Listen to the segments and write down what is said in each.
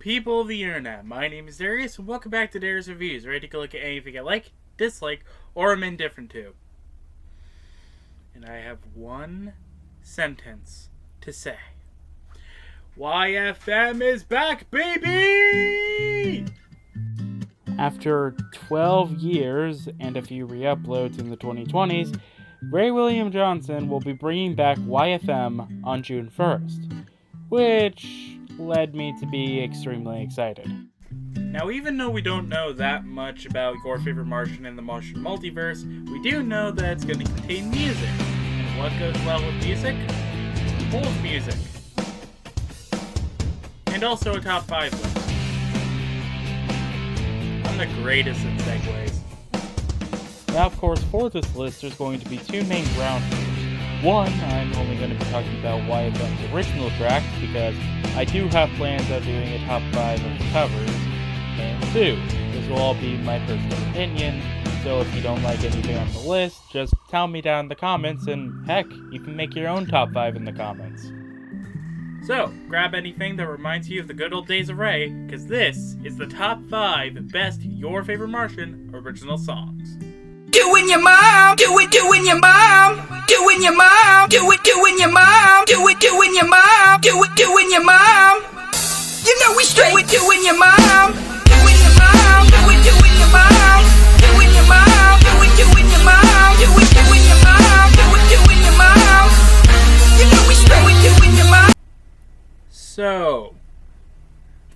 people of the internet, my name is Darius, and welcome back to Darius Reviews, ready to take a look at anything I like, dislike, or am indifferent to. And I have one sentence to say. YFM is back, baby! After 12 years and a few re-uploads in the 2020s, Ray William Johnson will be bringing back YFM on June 1st, which led me to be extremely excited. Now, even though we don't know that much about your favorite Martian in the Martian multiverse, we do know that it's going to contain music. And what goes well with music? Old music. And also a top 5 list. I'm the greatest at segues. Now, of course, for this list, there's going to be two main rounders. One, I'm only going to be talking about YFM's original tracks, because I do have plans on doing a top 5 of the covers. And two, this will all be my personal opinion, so if you don't like anything on the list, just tell me down in the comments, and heck, you can make your own top 5 in the comments. So, grab anything that reminds you of the good old days of Ray, because this is the top 5 best Your Favorite Martian original songs. Doing your mom, do it, doing your mom, doing your mom, do it, doing your mom, do it, doing your mom, do it, doing your mom. You know we straight with doing your mom, doing your mom, do it, doing your mom, doing your mom, do it, doing your mom, do it, doing your mom, do it, doing your mom. You know we straight with doing your mom. So,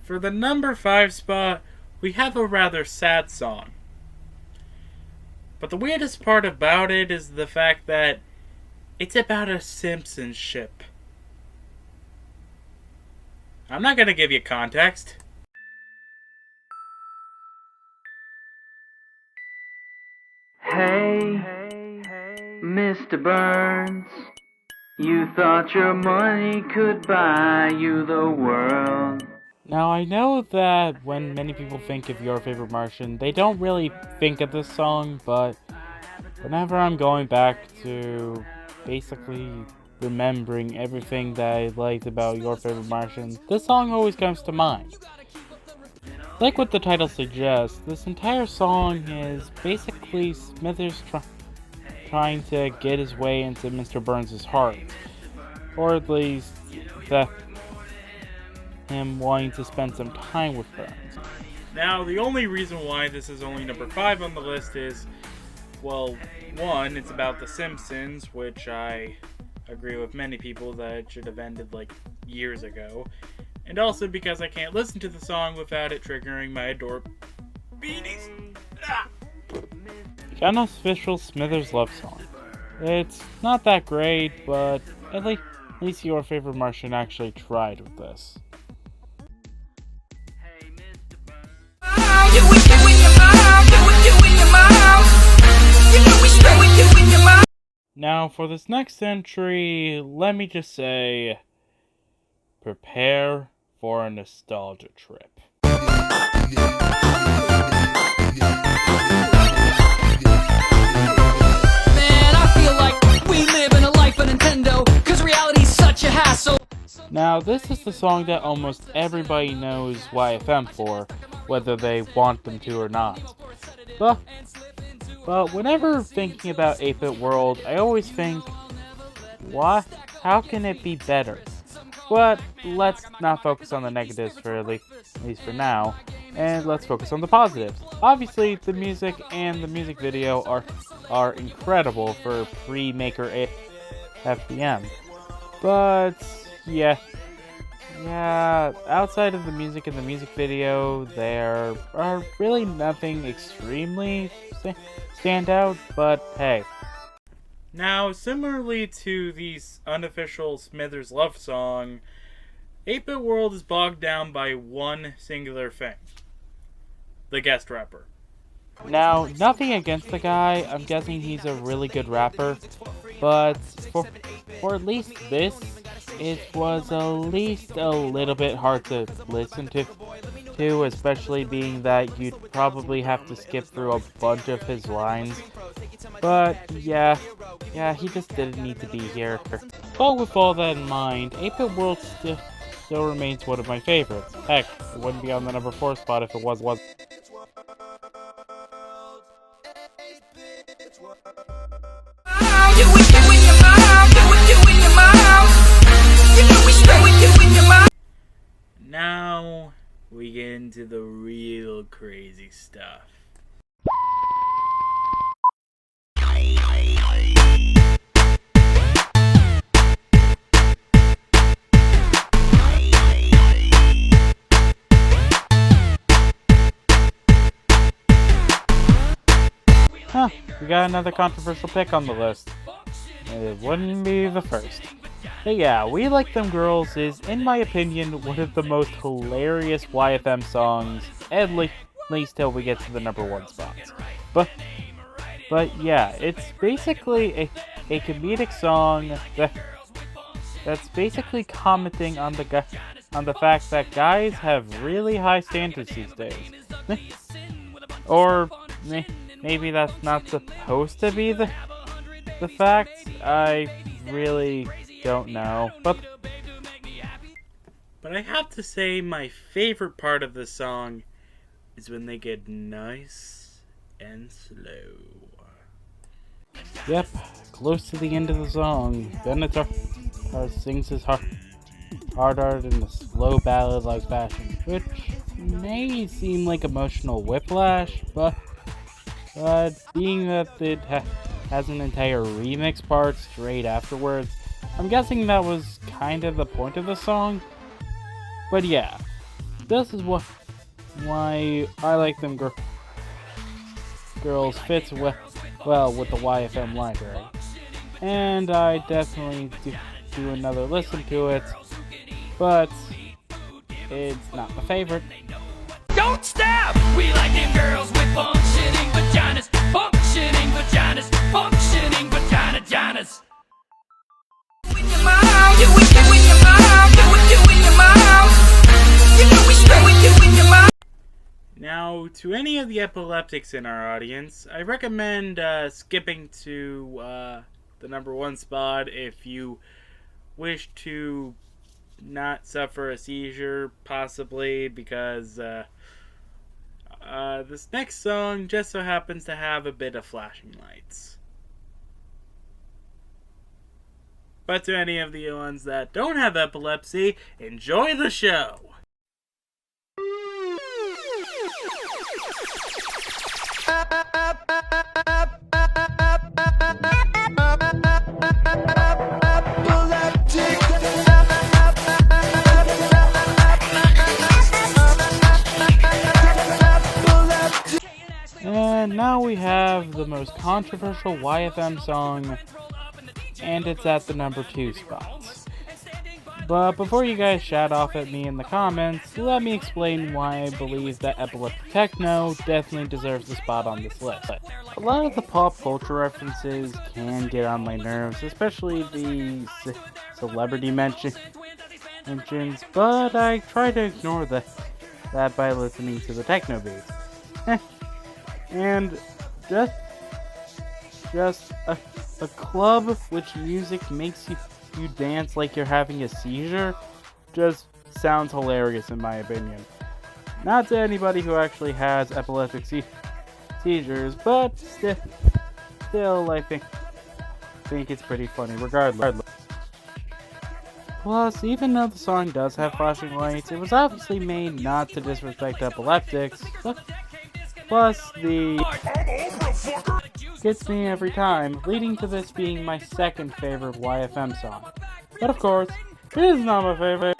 for the number 5 spot, we have a rather sad song. But the weirdest part about it is the fact that it's about a Simpsons ship. I'm not gonna give you context. Hey, Mr. Burns, you thought your money could buy you the world. Now, I know that when many people think of Your Favorite Martian, they don't really think of this song, but whenever I'm going back to basically remembering everything that I liked about Your Favorite Martian, this song always comes to mind. Like what the title suggests, this entire song is basically Smithers trying to get his way into Mr. Burns' heart. Or at least, him wanting to spend some time with Burns. Now, the only reason why this is only number 5 on the list is, well, one, it's about The Simpsons, which I agree with many people that it should have ended like years ago. And also because I can't listen to the song without it triggering my adore beanies. Ah! The unofficial Smithers love song. It's not that great, but at least Your Favorite Martian actually tried with this. Now, for this next entry, let me just say, prepare for a nostalgia trip. Man, I feel like we live in a life of Nintendo, cause reality's such a hassle. Now, this is the song that almost everybody knows YFM for, whether they want them to or not. But whenever thinking about 8-Bit World, I always think, what? How can it be better? But let's not focus on the negatives for at least for now, and let's focus on the positives. Obviously, the music and the music video are incredible for pre-Maker FBM. But yeah, outside of the music and the music video, there are really nothing extremely stand out, but hey. Now, similarly to the unofficial Smithers love song, 8-Bit World is bogged down by one singular thing. The guest rapper. Now, nothing against the guy, I'm guessing he's a really good rapper, but for at least this, it was at least a little bit hard to listen to, especially being that you'd probably have to skip through a bunch of his lines. But yeah, he just didn't need to be here. But with all that in mind, 8-Bit World still remains one of my favorites. Heck, it wouldn't be on the number 4 spot if it was. Now we get into the real crazy stuff. Huh, we got another controversial pick on the list. It wouldn't be the first. But yeah, We Like Them Girls is, in my opinion, one of the most hilarious YFM songs, at least till we get to the number 1 spots. But yeah, it's basically a comedic song that's basically commenting on the fact that guys have really high standards these days. Or maybe that's not supposed to be the fact. I really don't know. But I have to say my favorite part of the song is when they get nice and slow. Yep, close to the end of the song, Benatar sings his hard art in a slow ballad-like fashion, which may seem like emotional whiplash, but being that it has an entire remix part straight afterwards, I'm guessing that was kind of the point of the song. But yeah, this is why I Like Them Girls fits well with the YFM library. And I definitely do another listen to it, but it's not my favorite. Don't stop! We like them girls with functioning vaginas, functioning vaginas, functioning vaginas. Now, to any of the epileptics in our audience, I recommend skipping to the number 1 spot if you wish to not suffer a seizure, possibly, because this next song just so happens to have a bit of flashing lights. But to any of the ones that don't have epilepsy, enjoy the show! And now we have the most controversial YFM song, and it's at the number 2 spots. But before you guys shout off at me in the comments, let me explain why I believe that epileptic techno definitely deserves a spot on this list. A lot of the pop culture references can get on my nerves, especially the celebrity mentions, but I try to ignore that by listening to the techno beats. And just a club which music makes you dance like you're having a seizure just sounds hilarious in my opinion. Not to anybody who actually has epileptic seizures, but still I think it's pretty funny regardless. Plus, even though the song does have flashing lights, it was obviously made not to disrespect epileptics. Plus, the gets me every time, leading to this being my second favorite YFM song. But of course, it is not my favorite.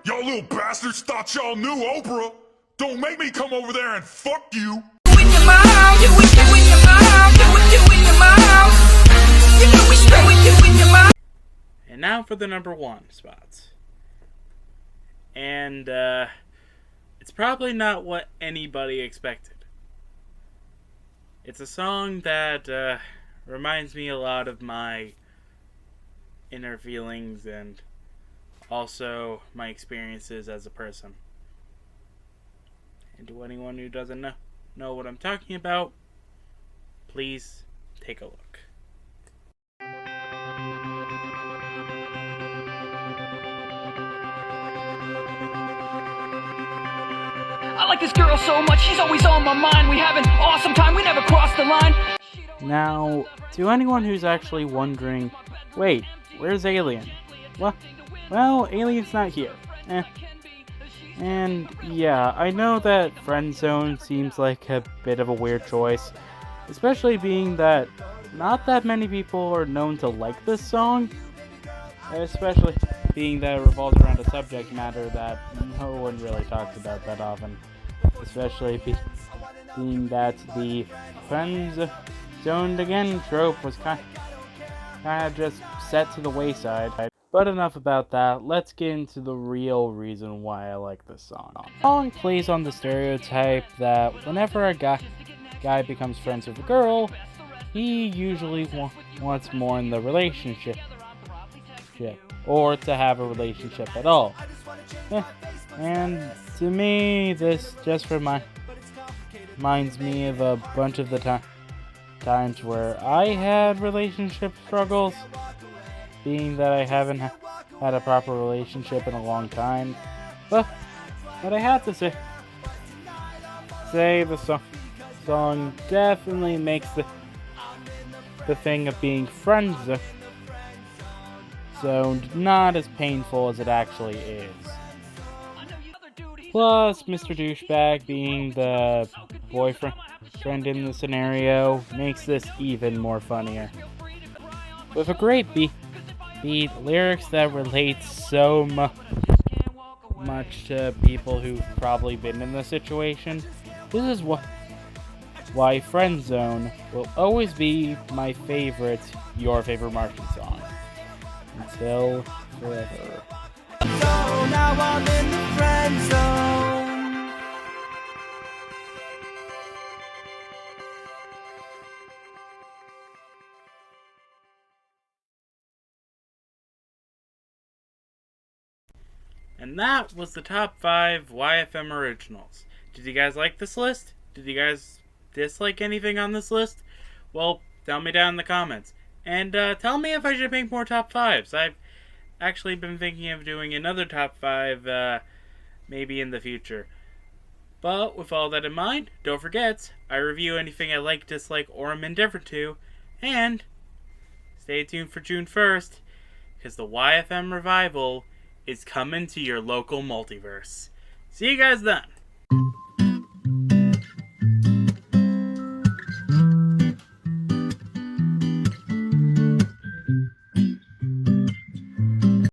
Y'all little bastards thought y'all knew Oprah. Don't make me come over there and fuck you. And now for the number 1 spots. And it's probably not what anybody expected. It's a song that reminds me a lot of my inner feelings and also my experiences as a person. And to anyone who doesn't know what I'm talking about, please take a look. I like this girl so much, she's always on my mind. We have an awesome time, we never cross the line. Now, to anyone who's actually wondering, wait, where's Alien? Well, Alien's not here. And yeah, I know that Friendzone seems like a bit of a weird choice, especially being that not that many people are known to like this song, especially being that it revolves around a subject matter that no one really talks about that often, especially being that the Friendzoned again trope was kind of just set to the wayside. But enough about that, let's get into the real reason why I like this song. The song plays on the stereotype that whenever a guy becomes friends with a girl, he usually wants more in the relationship, or to have a relationship at all. And to me, this just reminds me of a bunch of the times where I had relationship struggles, being that I haven't had a proper relationship in a long time. But I have to say the song definitely makes the thing of being friendzoned not as painful as it actually is. Plus, Mr. Douchebag being the boyfriend in the scenario makes this even more funnier. With a great beat, lyrics that relate so much to people who've probably been in this situation, this is why Friendzone will always be my favorite, your favorite Martian song. Until forever. So now I'm in the friend zone. And that was the top 5 YFM originals. Did you guys like this list? Did you guys dislike anything on this list? Well, tell me down in the comments. And tell me if I should make more top 5s. I've actually been thinking of doing another top 5 maybe in the future. But with all that in mind, don't forget, I review anything I like, dislike, or am indifferent to. And stay tuned for June 1st, because the YFM revival is coming to your local multiverse. See you guys then!